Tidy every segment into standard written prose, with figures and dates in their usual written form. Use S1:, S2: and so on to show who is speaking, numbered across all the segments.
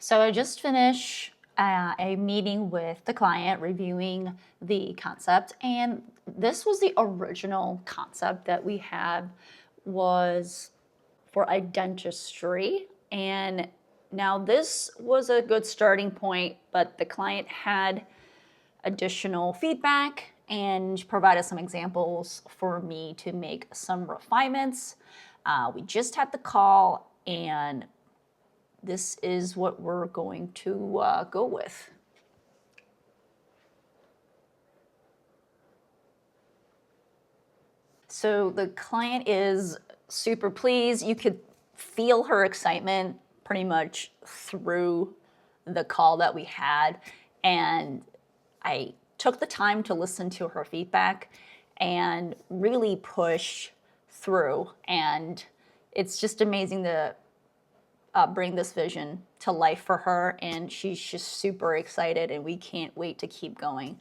S1: So I just finished a meeting with the client reviewing the concept, and this was the original concept that we had was for a dentistry. And now this was a good starting point, but the client had additional feedback and provided some examples for me to make some refinements. We just had the call, and this is what we're going to go with. So the client is super pleased. You could feel her excitement pretty much through the call that we had. And I took the time to listen to her feedback and really push through. And it's just amazing to bring this vision to life for her, and she's just super excited, and we can't wait to keep going.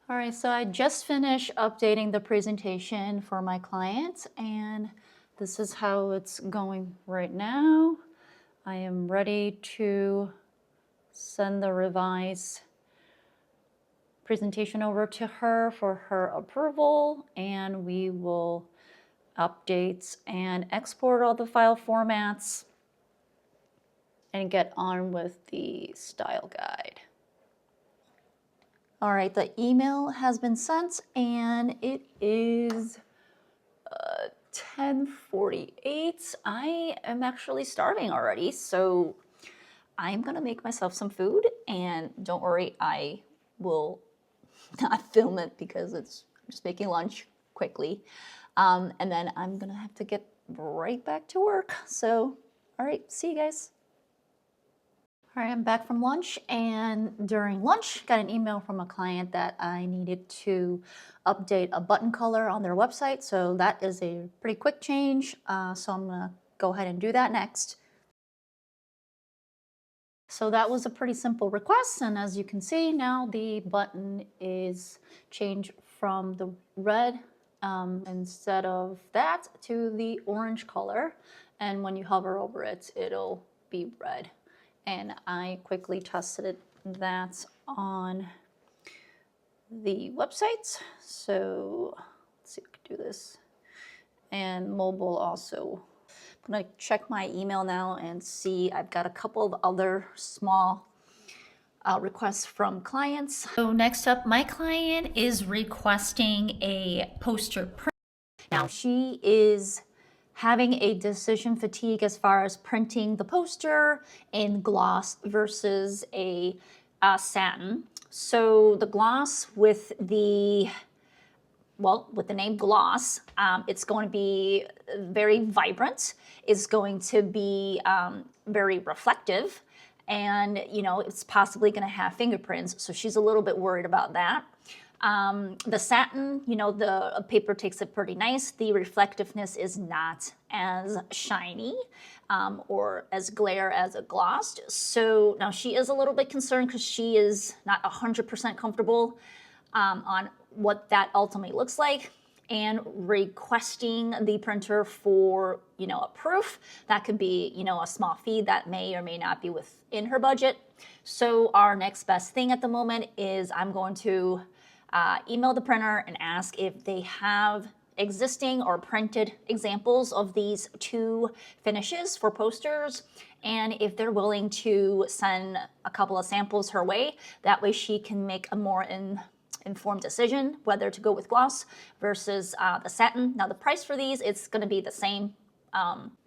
S1: All right, so I just finished updating the presentation for my clients, and this is how it's going right now. I am ready to send the revised presentation over to her for her approval, and we will update and export all the file formats and get on with the style guide. All right, the email has been sent, and it is 10:48. I am actually starving already, so I'm gonna make myself some food, and don't worry, I will not film it because I'm just making lunch quickly. And then I'm gonna have to get right back to work. So, all right, see you guys. All right, I'm back from lunch, and during lunch, got an email from a client that I needed to update a button color on their website. So that is a pretty quick change. So I'm gonna go ahead and do that next. So that was a pretty simple request, and as you can see, now the button is changed from the red instead of that to the orange color. And when you hover over it, it'll be red. And I quickly tested that on the website. So let's see if we can do this. And mobile also. I'm gonna check my email now and see, I've got a couple of other small requests from clients. So next up, my client is requesting a poster print. Now she is having a decision fatigue as far as printing the poster in gloss versus a satin. So the gloss with the name gloss, it's going to be very vibrant. It's going to be very reflective, and it's possibly going to have fingerprints. So she's a little bit worried about that. The satin, the paper takes it pretty nice. The reflectiveness is not as shiny or as glare as a gloss. So now she is a little bit concerned because she is not 100% comfortable on what that ultimately looks like, and requesting the printer for a proof. That could be a small fee that may or may not be within her budget. So our next best thing at the moment is I'm going to email the printer and ask if they have existing or printed examples of these two finishes for posters, and if they're willing to send a couple of samples her way. That way she can make a more informed decision whether to go with gloss versus the satin. Now the price for these, it's going to be the same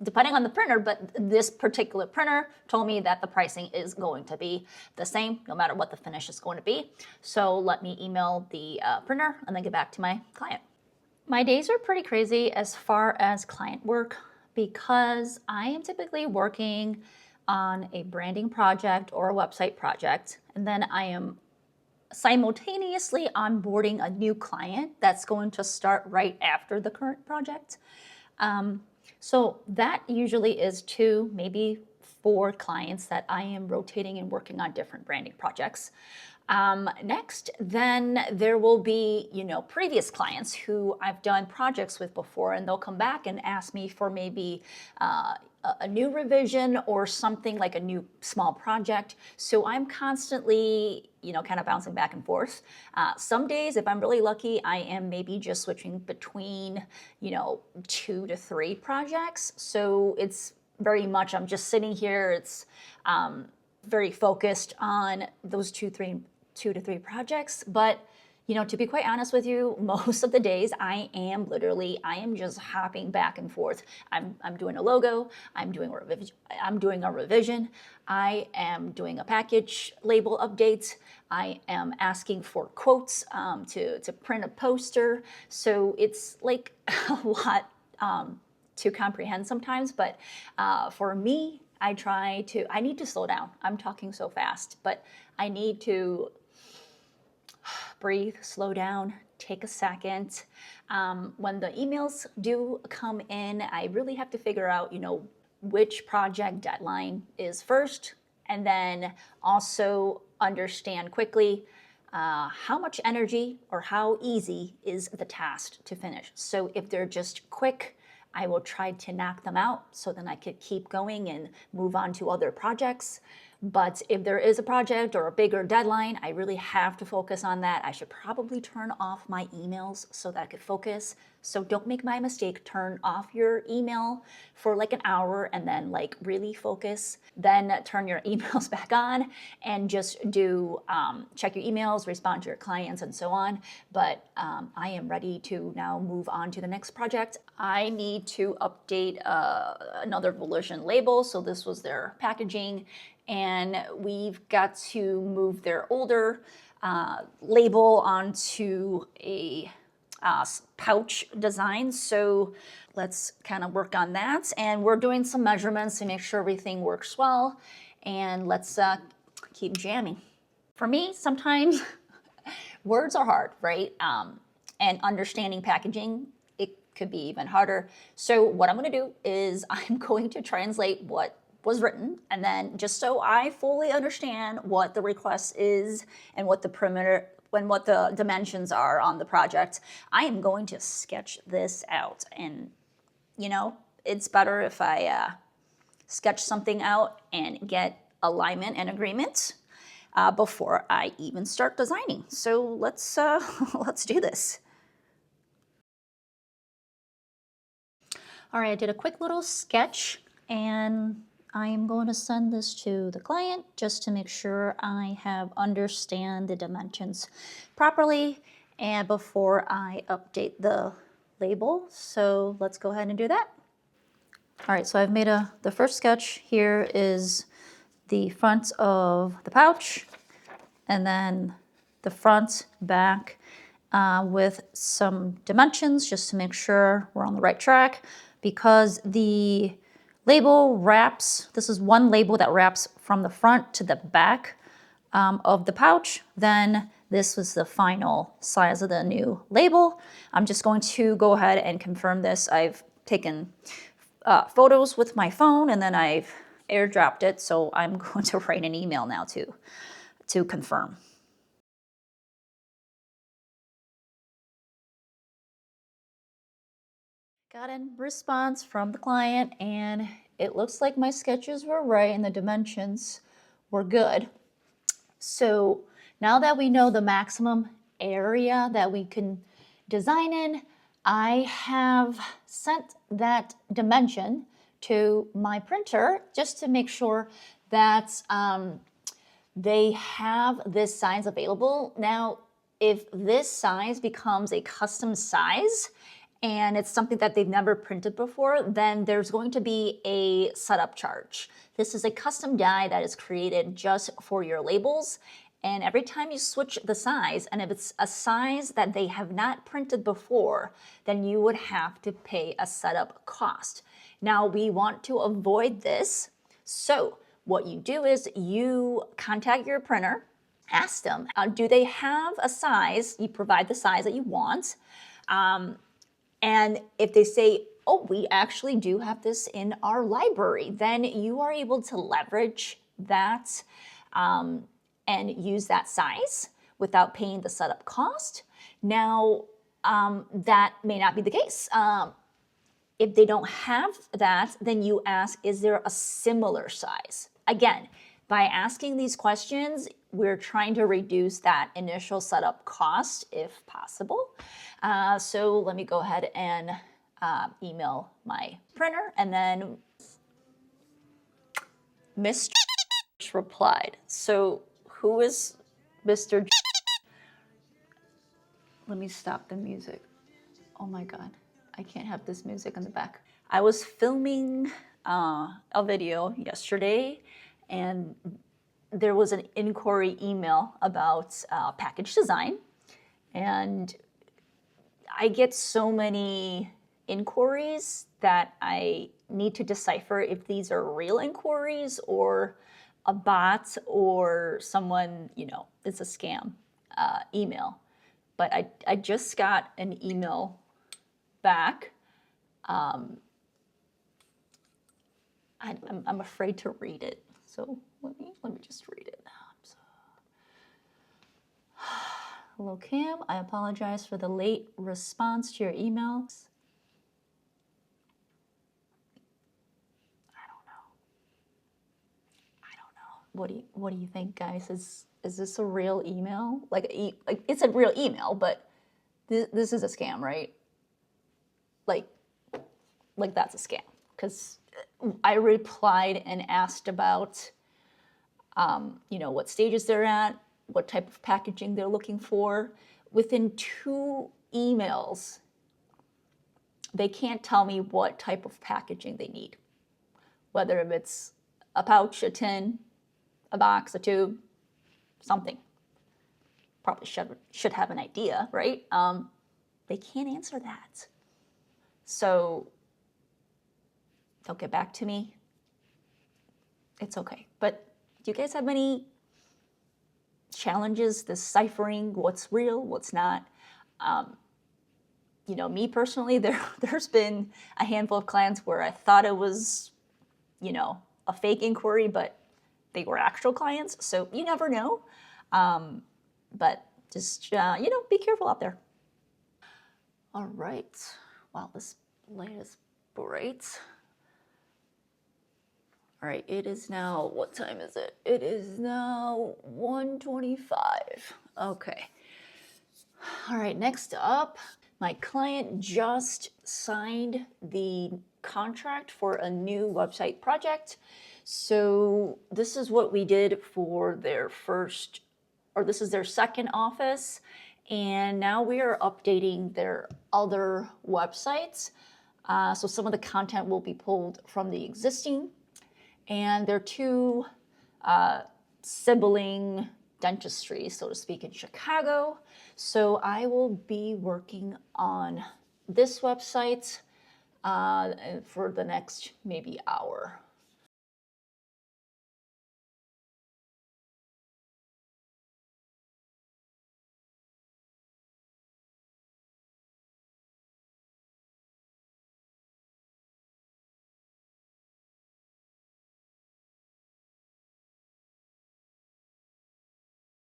S1: depending on the printer, but this particular printer told me that the pricing is going to be the same no matter what the finish is going to be. So let me email the printer and then get back to my client. My days are pretty crazy as far as client work because I am typically working on a branding project or a website project, and then I am simultaneously onboarding a new client that's going to start right after the current project. So that usually is 2, maybe 4 clients that I am rotating and working on different branding projects. Next, then there will be, previous clients who I've done projects with before, and they'll come back and ask me for maybe a new revision or something like a new small project. So I'm constantly, kind of bouncing back and forth. Some days, if I'm really lucky, I am maybe just switching between, 2 to 3 projects. So it's very much, I'm just sitting here. It's very focused on those 2 to 3 projects. But to be quite honest with you, most of the days I am just hopping back and forth. I'm doing a logo, I'm doing a revision, I am doing a package label update, I am asking for quotes to print a poster. So it's like a lot to comprehend sometimes, but for me, I need to slow down. I'm talking so fast, but I need to breathe, slow down, take a second. When the emails do come in, I really have to figure out, which project deadline is first, and then also understand quickly how much energy or how easy is the task to finish. So if they're just quick, I will try to knock them out so then I could keep going and move on to other projects. But if there is a project or a bigger deadline, I really have to focus on that. I should probably turn off my emails so that I could focus. So don't make my mistake, turn off your email for like an hour and then like really focus. Then turn your emails back on and just do, check your emails, respond to your clients and so on. But I am ready to now move on to the next project. I need to update another Volition label. So this was their packaging, and we've got to move their older label onto a pouch design. So let's kind of work on that. And we're doing some measurements to make sure everything works well. And let's keep jamming. For me, sometimes words are hard, right? And understanding packaging, it could be even harder. So what I'm going to do is I'm going to translate what was written, and then just so I fully understand what the request is and what the perimeter, what the dimensions are on the project, I am going to sketch this out. And it's better if I sketch something out and get alignment and agreement before I even start designing. So let's do this. All right, I did a quick little sketch, and I'm going to send this to the client just to make sure I understand the dimensions properly and before I update the label. So let's go ahead and do that. All right, so I've made the first sketch. Here is the front of the pouch, and then the front, back, with some dimensions just to make sure we're on the right track, because the label wraps, this is one label that wraps from the front to the back of the pouch. Then this was the final size of the new label. I'm just going to go ahead and confirm this. I've taken photos with my phone, and then I've airdropped it. So I'm going to write an email now to confirm. Got a response from the client, and it looks like my sketches were right and the dimensions were good. So now that we know the maximum area that we can design in, I have sent that dimension to my printer just to make sure that they have this size available. Now, if this size becomes a custom size, and it's something that they've never printed before, then there's going to be a setup charge. This is a custom die that is created just for your labels. And every time you switch the size, and if it's a size that they have not printed before, then you would have to pay a setup cost. Now, we want to avoid this. So what you do is you contact your printer ask them, do they have a size? You provide the size that you want. And if they say, oh, we actually do have this in our library, then you are able to leverage that and use that size without paying the setup cost. Now, that may not be the case. If they don't have that, then you ask, is there a similar size? Again, by asking these questions, we're trying to reduce that initial setup cost if possible. So let me go ahead and email my printer, and then Mr. replied. So who is Mr. Let me stop the music. Oh my God, I can't have this music in the back. I was filming a video yesterday, and there was an inquiry email about package design, and I get so many inquiries that I need to decipher if these are real inquiries or a bot or someone, it's a scam email. But I just got an email back. I'm afraid to read it, so let me just read it. Hello, Cam. I apologize for the late response to your email. I don't know. What do you think, guys? Is this a real email? Like it's a real email, but this is a scam, right? Like that's a scam, because I replied and asked about what stages they're at, what type of packaging they're looking for. Within 2 emails, they can't tell me what type of packaging they need, whether it's a pouch, a tin, a box, a tube, something. Probably should have an idea, right? They can't answer that. So they'll get back to me. It's okay. But do you guys have any challenges deciphering what's real, what's not? Me personally, there's been a handful of clients where I thought it was, a fake inquiry, but they were actual clients. So you never know. But just, be careful out there. All right. Wow, this light is bright. All right, it is now, what time is it? It is now 1:25. Okay. All right, next up, my client just signed the contract for a new website project. So this is what we did for their this is their second office. And now we are updating their other websites. So some of the content will be pulled from the existing. And they're 2 sibling dentistry, so to speak, in Chicago. So I will be working on this website for the next maybe hour.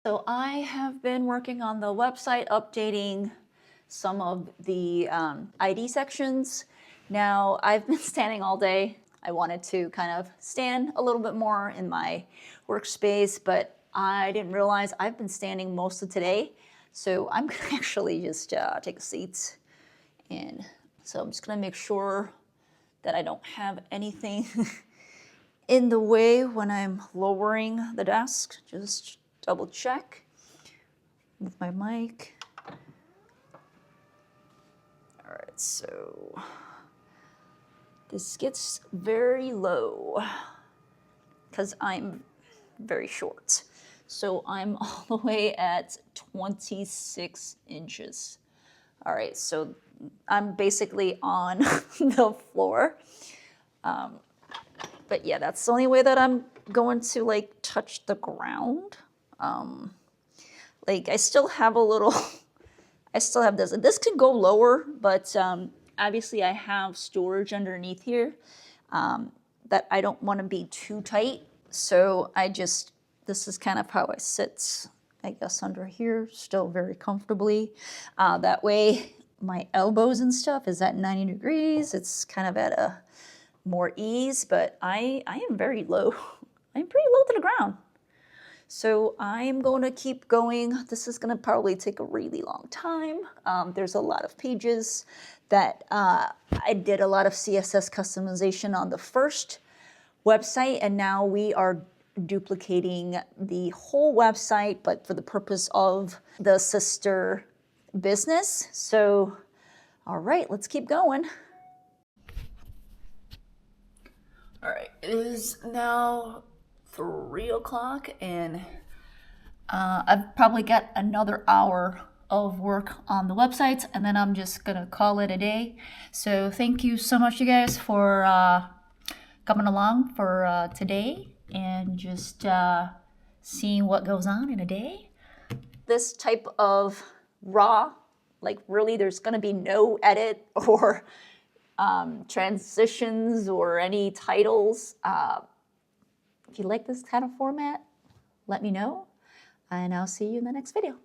S1: So I have been working on the website, updating some of the ID sections. Now, I've been standing all day. I wanted to kind of stand a little bit more in my workspace, but I didn't realize I've been standing most of today. So I'm gonna actually just take a seat. And so I'm just gonna make sure that I don't have anything in the way when I'm lowering the desk. Just double check with my mic. All right, so this gets very low because I'm very short. So I'm all the way at 26 inches. All right, so I'm basically on the floor. But yeah, that's the only way that I'm going to touch the ground.
S2: Like I still have a little, I still have this. This could go lower, but obviously I have storage underneath here that I don't want to be too tight. So this is kind of how it sits, I guess, under here, still very comfortably. That way my elbows and stuff is at 90 degrees. It's kind of at a more ease, but I am very low. I'm pretty low to the ground. So I'm going to keep going. This is going to probably take a really long time. There's a lot of pages that I did a lot of CSS customization on the first website, and now we are duplicating the whole website, but for the purpose of the sister business. So, all right, let's keep going. All right, it is now 3 o'clock, and I've probably got another hour of work on the website, and then I'm just gonna call it a day. So thank you so much, you guys, for coming along for today and just seeing what goes on in a day. This type of raw, like really there's gonna be no edit or transitions or any titles. If you like this kind of format, let me know, and I'll see you in the next video.